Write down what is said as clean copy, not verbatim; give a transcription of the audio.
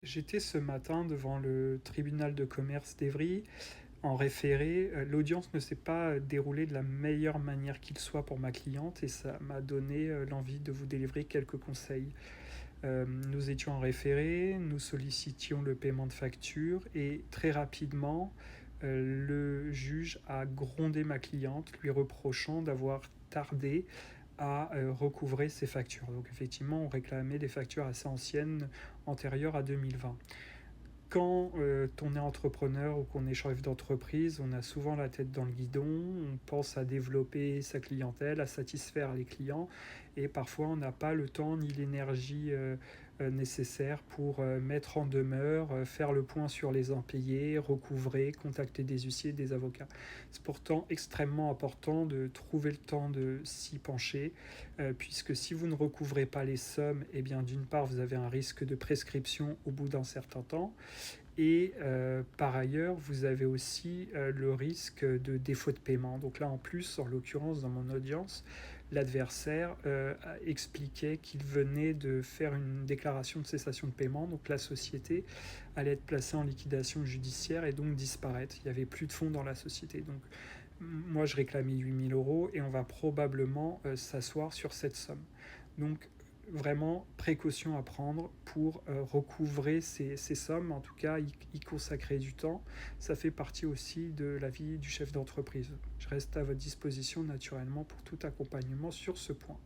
J'étais ce matin devant le tribunal de commerce d'Evry en référé. L'audience ne s'est pas déroulée de la meilleure manière qu'il soit pour ma cliente et ça m'a donné l'envie de vous délivrer quelques conseils. Nous étions en référé, nous sollicitions le paiement de facture et très rapidement, le juge a grondé ma cliente, lui reprochant d'avoir tardé à recouvrer ses factures. Donc effectivement, on réclamait des factures assez anciennes, antérieures à 2020. Quand on est entrepreneur ou qu'on est chef d'entreprise, on a souvent la tête dans le guidon, on pense à développer sa clientèle, à satisfaire les clients, et parfois on n'a pas le temps ni l'énergie nécessaire pour mettre en demeure, faire le point sur les impayés, recouvrer, contacter des huissiers, des avocats. C'est pourtant extrêmement important de trouver le temps de s'y pencher, puisque si vous ne recouvrez pas les sommes, eh bien d'une part vous avez un risque de prescription au bout d'un certain temps, et par ailleurs, vous avez aussi le risque de défaut de paiement. Donc là, en plus, en l'occurrence, dans mon audience, l'adversaire expliquait qu'il venait de faire une déclaration de cessation de paiement. Donc la société allait être placée en liquidation judiciaire et donc disparaître. Il n'y avait plus de fonds dans la société. Donc moi, je réclamais 8 000 euros et on va probablement s'asseoir sur cette somme. Donc vraiment précaution à prendre pour recouvrer ces sommes, en tout cas y consacrer du temps. Ça fait partie aussi de la vie du chef d'entreprise. Je reste à votre disposition naturellement pour tout accompagnement sur ce point.